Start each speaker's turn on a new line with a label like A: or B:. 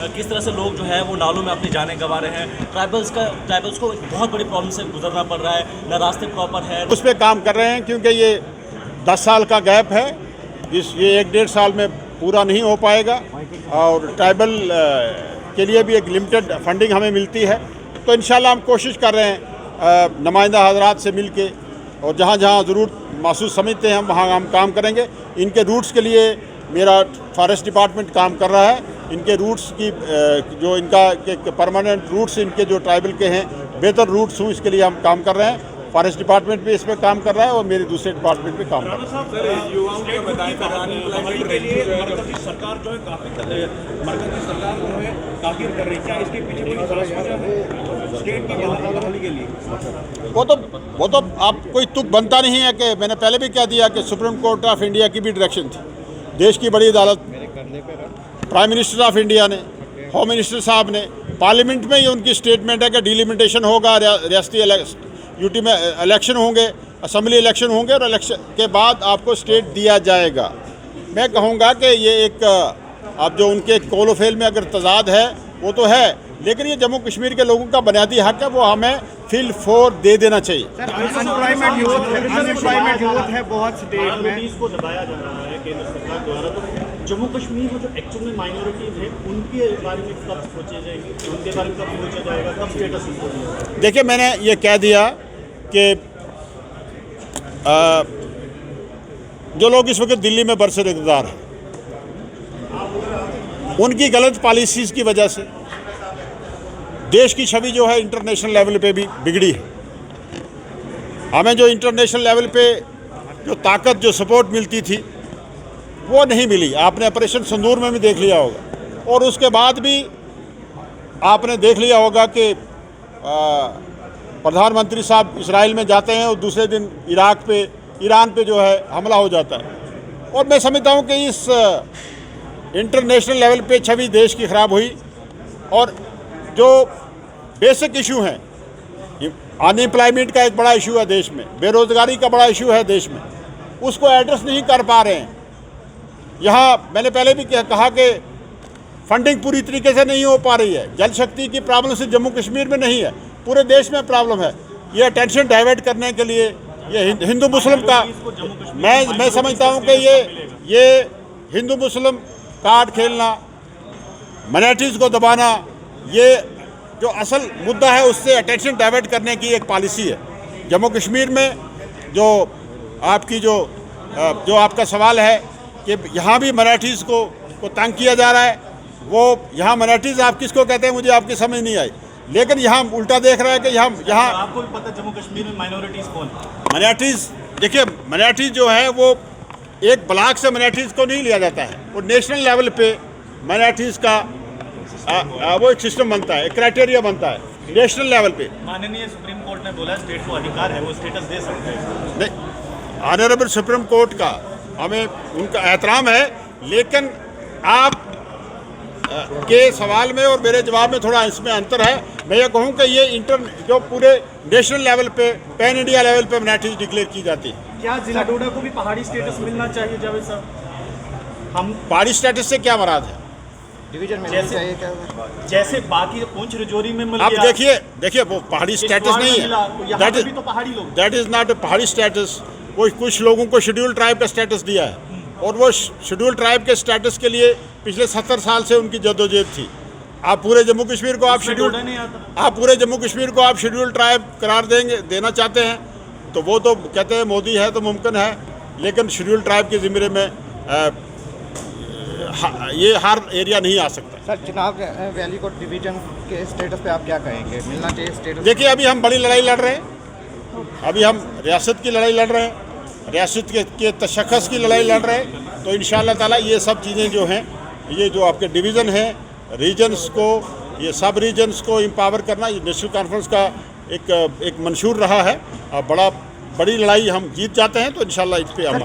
A: किस तरह से लोग जो है वो नालों में अपनी जानें गंवा रहे हैं। ट्राइबल्स को एक बहुत बड़ी प्रॉब्लम से गुजरना पड़ रहा है, न रास्ते प्रॉपर है।
B: उस पर काम कर रहे हैं क्योंकि ये 10 साल का गैप है, ये 1-1.5 साल में पूरा नहीं हो पाएगा और ट्राइबल के लिए भी एक लिमिटेड फंडिंग हमें मिलती है। तो इंशाल्लाह हम कोशिश कर रहे हैं नुमाइंदा हजरात से मिल के, और जहाँ जहाँ ज़रूरत महसूस समझते हैं वहाँ हम काम करेंगे। इनके रूट्स के लिए मेरा फॉरेस्ट डिपार्टमेंट काम कर रहा है। इनके रूट्स की जो इनका परमानेंट रूट्स इनके जो ट्राइबल के हैं बेहतर रूट्स हों, इसके लिए हम काम कर रहे हैं। फॉरेस्ट डिपार्टमेंट भी इस पर काम कर रहा है और मेरे दूसरे डिपार्टमेंट भी काम कर रहा है।
C: सरकार जो है मरकजी सरकार जो है काफी कर रही है, क्या इसके पीछे कोई खास वजह है स्टेट की बहाली के लिए?
B: वो तो आप कोई तुक बनता नहीं है कि मैंने पहले भी कह दिया कि सुप्रीम कोर्ट ऑफ इंडिया की भी डायरेक्शन थी, देश की बड़ी अदालत, प्राइम मिनिस्टर ऑफ इंडिया ने, होम मिनिस्टर साहब ने, पार्लियामेंट में ही उनकी स्टेटमेंट है कि डिलिमिटेशन होगा, रियासती यूटी में इलेक्शन होंगे, असम्बली इलेक्शन होंगे और इलेक्शन के बाद आपको स्टेट दिया जाएगा। मैं कहूँगा कि ये एक अब जो उनके कौल फेल में अगर तजाद है वो तो है, लेकिन ये जम्मू कश्मीर के लोगों का बुनियादी हक है, वो हमें फील फोर दे देना चाहिए।
C: अनएम्प्लॉयमेंट यूथ है बहुत स्टेट में,
A: इसको दबाया जा रहा है केंद्र सरकार द्वारा। तो जम्मू कश्मीर में जो एक्चुअल में माइनॉरिटीज हैं उनके बारे में कब सोचे जाएंगे, उनके बारे में कब सोचा जाएगा, कब स्टेटस?
B: देखिए, मैंने ये कह दिया कि जो लोग इस वक्त दिल्ली में बरसर इक़्तिदार हैं उनकी गलत पॉलिसीज़ की वजह से देश की छवि जो है इंटरनेशनल लेवल पे भी बिगड़ी है। हमें जो इंटरनेशनल लेवल पे जो ताकत, जो सपोर्ट मिलती थी वो नहीं मिली। आपने ऑपरेशन सिंदूर में भी देख लिया होगा, और उसके बाद भी आपने देख लिया होगा कि प्रधानमंत्री साहब इजराइल में जाते हैं और दूसरे दिन ईरान पे जो है हमला हो जाता है। और मैं समझता हूँ कि इस इंटरनेशनल लेवल पे छवि देश की ख़राब हुई, और जो बेसिक इशू हैं, अनएम्प्लॉयमेंट का एक बड़ा इशू है देश में, बेरोज़गारी का बड़ा इशू है देश में, उसको एड्रेस नहीं कर पा रहे हैं। यहाँ मैंने पहले भी कहा कि फंडिंग पूरी तरीके से नहीं हो पा रही है। जल शक्ति की प्रॉब्लम सिर्फ जम्मू कश्मीर में नहीं है, पूरे देश में प्रॉब्लम है। ये अटेंशन डाइवर्ट करने के लिए ये हिंदू मुस्लिम का, मैं समझता हूँ कि ये हिंदू मुस्लिम कार्ड खेलना, माइनॉरिटीज़ को दबाना, ये जो असल मुद्दा है उससे अटेंशन डाइवर्ट करने की एक पॉलिसी है। जम्मू कश्मीर में जो आपका सवाल है कि यहाँ भी माइनॉरिटीज़ को तंग किया जा रहा है, वो यहाँ माइनॉरिटीज़ आप किसको कहते हैं मुझे आपकी समझ नहीं आई, लेकिन यहाँ उल्टा देख रहा है कि यहाँ
A: आपको भी पता जम्मू कश्मीर में माइनॉरिटीज़ कौन?
B: माइनॉरिटीज़, देखिए माइनॉरिटीज़ जो है वो एक ब्लॉक से माइनॉरिटीज़ को नहीं लिया जाता है, वो नेशनल लेवल पे माइनॉरिटीज़ का वो एक सिस्टम बनता है, एक क्राइटेरिया बनता है नेशनल लेवल पे।
A: माननीय सुप्रीम कोर्ट ने बोला स्टेट को अधिकार है, वो स्टेटस दे सकते हैं।
B: नहीं, ऑनरेबल सुप्रीम कोर्ट का हमें उनका एहतराम है, लेकिन आप के सवाल में और मेरे जवाब में थोड़ा इसमें अंतर है। मैं ये कहूँ कि ये जो पूरे नेशनल लेवल पे, पैन इंडिया लेवल पे माइनॉरिटीज डिक्लेयर की जाती है।
A: क्या जिला डोडा को भी पहाड़ी स्टेटस मिलना चाहिए जावेद साहब? हम
B: पहाड़ी स्टेटस से क्या मुराद है?
C: डिवीजन मिलना चाहिए क्या?
A: जैसे बाकी पुंछ रजौरी में मिल
B: अब
A: गया।
B: देखिए वो पहाड़ी स्टेटस नहीं है, दैट इज़ नॉट ए पहाड़ी स्टेटस। वो कुछ लोगों को शेड्यूल ट्राइब का स्टेटस दिया है, और वो शेड्यूल ट्राइब के स्टेटस के लिए पिछले 70 साल से उनकी जद्दोजहद थी। आप पूरे जम्मू कश्मीर को आप शेड्यूल ट्राइब करार देना चाहते हैं, तो वो तो कहते हैं मोदी है तो मुमकिन है, लेकिन शेड्यूल ट्राइब के ज़िम्मे में ये हर एरिया नहीं आ सकता।
C: सर, चिनाब वैली को डिवीजन के स्टेटस पे आप क्या कहेंगे, मिलना चाहिए स्टेटस?
B: देखिए, अभी हम बड़ी लड़ाई लड़ रहे हैं, अभी हम रियासत की लड़ाई लड़ रहे हैं, रियासत के तशख़्ख़ुस की लड़ाई लड़ रहे हैं। तो इंशाअल्लाह ताला ये सब चीज़ें जो हैं, ये जो आपके डिवीज़न हैं, रीजन्स को, ये सब रीजन्स को एम्पावर करना, ये नेशनल कॉन्फ्रेंस का एक मंशूर रहा है। बड़ी लड़ाई हम जीत जाते हैं तो इंशाअल्लाह इस पर हम